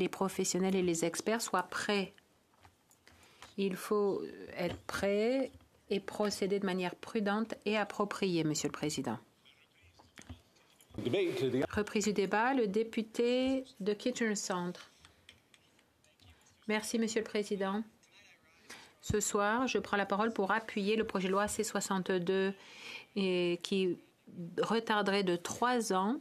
les professionnels et les experts soient prêts. Il faut être prêt et procéder de manière prudente et appropriée, Monsieur le Président. Reprise du débat, le député de Kitchener Centre. Merci, Monsieur le Président. Ce soir, je prends la parole pour appuyer le projet de loi C-62 qui retarderait de 3 ans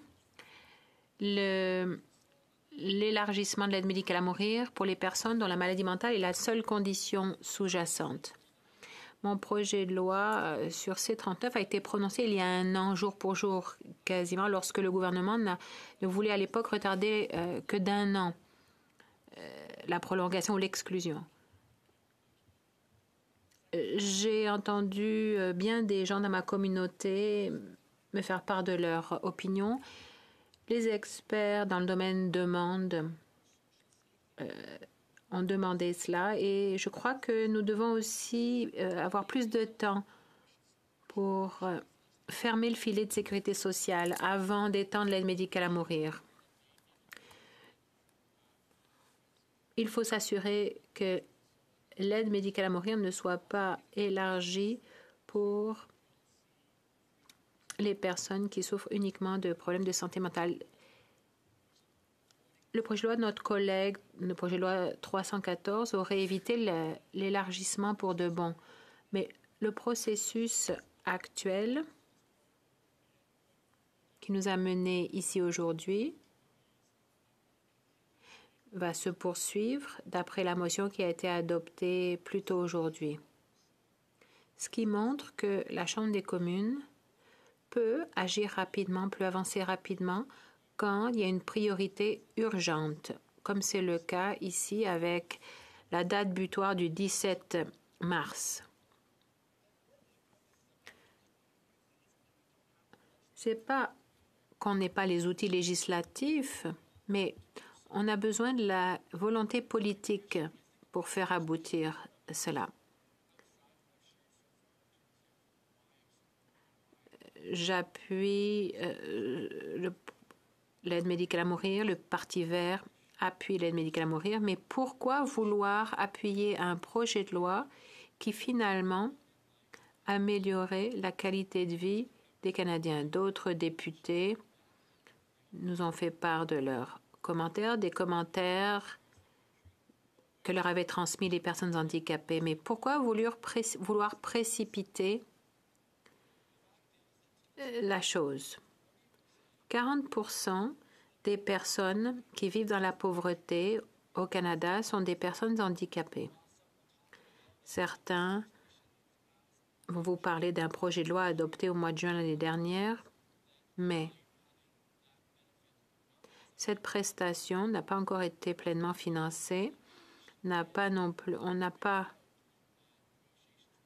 l'élargissement de l'aide médicale à mourir pour les personnes dont la maladie mentale est la seule condition sous-jacente. Mon projet de loi sur C-39 a été prononcé il y a 1 an, jour pour jour, quasiment, lorsque le gouvernement ne voulait à l'époque retarder que d'1 an la prolongation ou l'exclusion. J'ai entendu bien des gens dans ma communauté me faire part de leur opinion. Les experts dans le domaine ont demandé cela et je crois que nous devons aussi avoir plus de temps pour fermer le filet de sécurité sociale avant d'étendre l'aide médicale à mourir. Il faut s'assurer que l'aide médicale à mourir ne soit pas élargie pour les personnes qui souffrent uniquement de problèmes de santé mentale. Le projet de loi de notre collègue, le projet de loi 314, aurait évité l'élargissement pour de bon. Mais le processus actuel qui nous a menés ici aujourd'hui va se poursuivre d'après la motion qui a été adoptée plus tôt aujourd'hui. Ce qui montre que la Chambre des communes peut agir rapidement, peut avancer rapidement quand il y a une priorité urgente, comme c'est le cas ici avec la date butoir du 17 mars. C'est pas qu'on n'ait pas les outils législatifs, mais on a besoin de la volonté politique pour faire aboutir cela. J'appuie l'aide médicale à mourir, le Parti vert appuie l'aide médicale à mourir, mais pourquoi vouloir appuyer un projet de loi qui finalement améliorerait la qualité de vie des Canadiens? D'autres députés nous ont fait part de leurs commentaires, des commentaires que leur avaient transmis les personnes handicapées. Mais pourquoi vouloir précipiter la chose? 40% des personnes qui vivent dans la pauvreté au Canada sont des personnes handicapées. Certains vont vous parler d'un projet de loi adopté au mois de juin l'année dernière, mais cette prestation n'a pas encore été pleinement financée, on n'a pas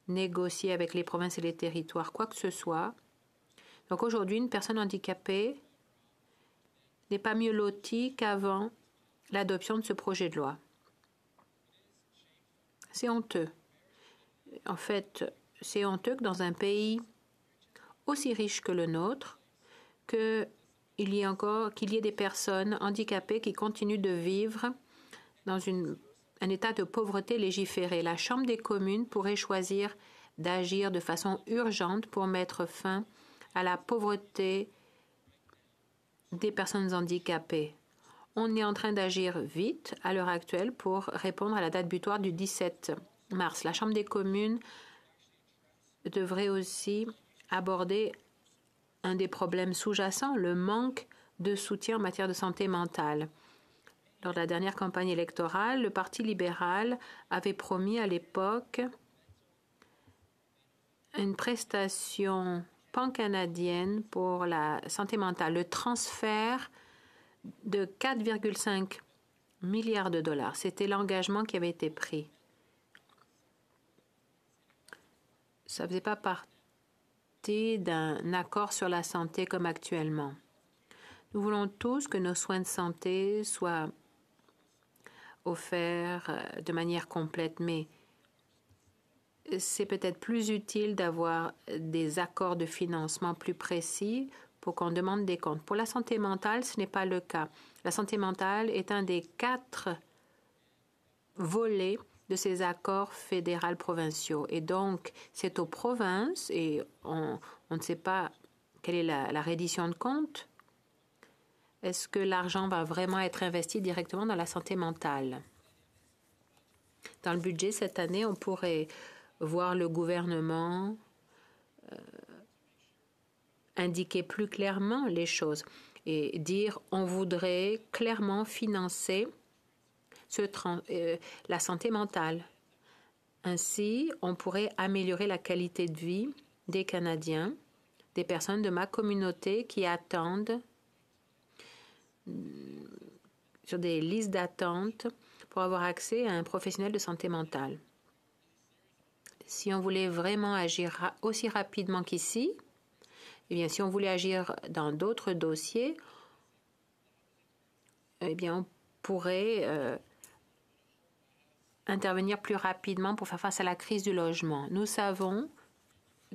négocié avec les provinces et les territoires quoi que ce soit. Donc aujourd'hui, une personne handicapée n'est pas mieux lotie qu'avant l'adoption de ce projet de loi. C'est honteux. En fait, c'est honteux que dans un pays aussi riche que le nôtre, qu'il y ait des personnes handicapées qui continuent de vivre dans un état de pauvreté légiférée. La Chambre des communes pourrait choisir d'agir de façon urgente pour mettre fin à la pauvreté des personnes handicapées. On est en train d'agir vite à l'heure actuelle pour répondre à la date butoir du 17 mars. La Chambre des communes devrait aussi aborder un des problèmes sous-jacents, le manque de soutien en matière de santé mentale. Lors de la dernière campagne électorale, le Parti libéral avait promis à l'époque une prestation pan-canadienne pour la santé mentale, le transfert de 4,5 milliards de dollars. C'était l'engagement qui avait été pris. Ça ne faisait pas partie d'un accord sur la santé comme actuellement. Nous voulons tous que nos soins de santé soient offerts de manière complète, mais c'est peut-être plus utile d'avoir des accords de financement plus précis pour qu'on demande des comptes. Pour la santé mentale, ce n'est pas le cas. La santé mentale est un des 4 volets de ces accords fédéraux provinciaux. Et donc, c'est aux provinces, et on ne sait pas quelle est la reddition de compte. Est-ce que l'argent va vraiment être investi directement dans la santé mentale? Dans le budget cette année, on pourrait voir le gouvernement indiquer plus clairement les choses et dire on voudrait clairement financer la santé mentale. Ainsi, on pourrait améliorer la qualité de vie des Canadiens, des personnes de ma communauté qui attendent sur des listes d'attente pour avoir accès à un professionnel de santé mentale. Si on voulait vraiment agir aussi rapidement qu'ici, eh bien, si on voulait agir dans d'autres dossiers, eh bien, on pourrait intervenir plus rapidement pour faire face à la crise du logement. Nous savons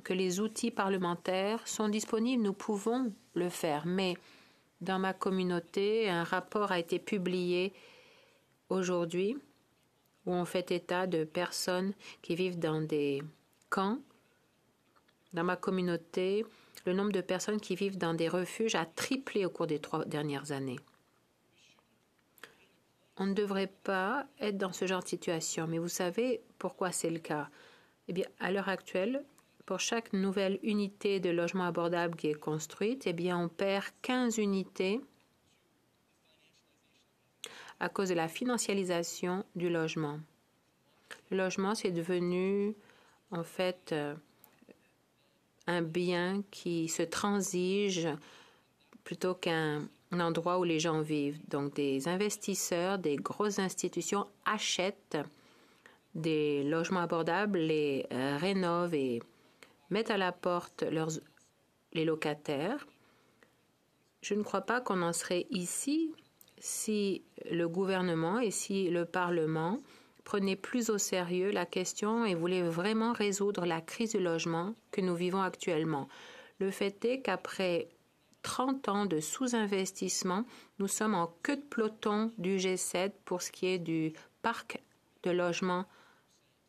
que les outils parlementaires sont disponibles, nous pouvons le faire, mais dans ma communauté, un rapport a été publié aujourd'hui où on fait état de personnes qui vivent dans des camps. Dans ma communauté, le nombre de personnes qui vivent dans des refuges a triplé au cours des 3 dernières années. On ne devrait pas être dans ce genre de situation, mais vous savez pourquoi c'est le cas? Eh bien, à l'heure actuelle, pour chaque nouvelle unité de logement abordable qui est construite, eh bien, on perd 15 unités à cause de la financialisation du logement. Le logement, c'est devenu, en fait, un bien qui se transige plutôt qu'un endroit où les gens vivent. Donc, des investisseurs, des grosses institutions achètent des logements abordables, les rénovent et mettent à la porte les locataires. Je ne crois pas qu'on en serait ici si le gouvernement et si le Parlement prenaient plus au sérieux la question et voulaient vraiment résoudre la crise du logement que nous vivons actuellement. Le fait est qu'après 30 ans de sous-investissement, nous sommes en queue de peloton du G7 pour ce qui est du parc de logements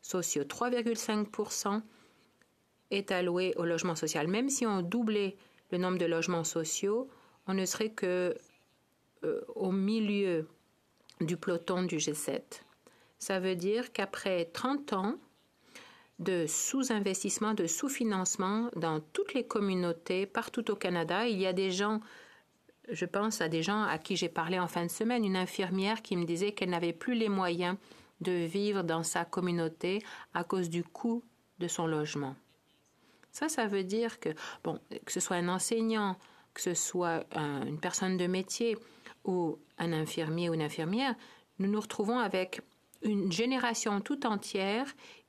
sociaux. 3,5% est alloué au logement social. Même si on doublait le nombre de logements sociaux, on ne serait que au milieu du peloton du G7. Ça veut dire qu'après 30 ans de sous-investissement, de sous-financement dans toutes les communautés, partout au Canada, il y a des gens, je pense à des gens à qui j'ai parlé en fin de semaine, une infirmière qui me disait qu'elle n'avait plus les moyens de vivre dans sa communauté à cause du coût de son logement. Ça veut dire que, bon, que ce soit un enseignant, que ce soit une personne de métier ou un infirmier ou une infirmière, nous nous retrouvons avec une génération tout entière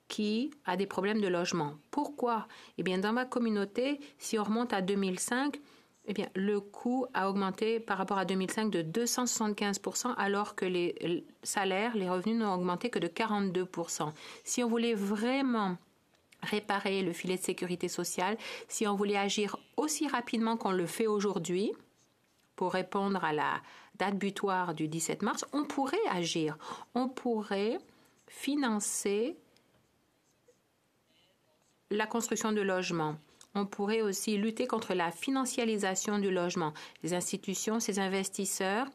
qui a des problèmes de logement. Pourquoi? Eh bien, dans ma communauté, si on remonte à 2005, eh bien, le coût a augmenté par rapport à 2005 de 275%, alors que les salaires, les revenus n'ont augmenté que de 42%. Si on voulait vraiment réparer le filet de sécurité sociale, si on voulait agir aussi rapidement qu'on le fait aujourd'hui pour répondre à la date butoir du 17 mars, on pourrait agir. On pourrait financer la construction de logements. On pourrait aussi lutter contre la financialisation du logement. Les institutions, ces investisseurs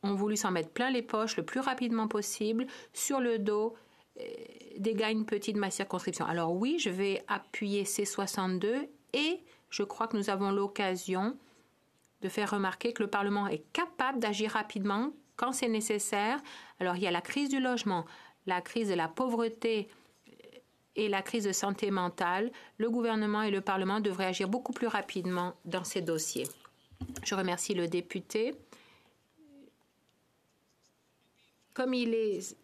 ont voulu s'en mettre plein les poches le plus rapidement possible sur le dos des gagnes petits de ma circonscription. Alors oui, je vais appuyer C62 et je crois que nous avons l'occasion de faire remarquer que le Parlement est capable d'agir rapidement quand c'est nécessaire. Alors il y a la crise du logement, la crise de la pauvreté et la crise de santé mentale. Le gouvernement et le Parlement devraient agir beaucoup plus rapidement dans ces dossiers. Je remercie le député. Comme il est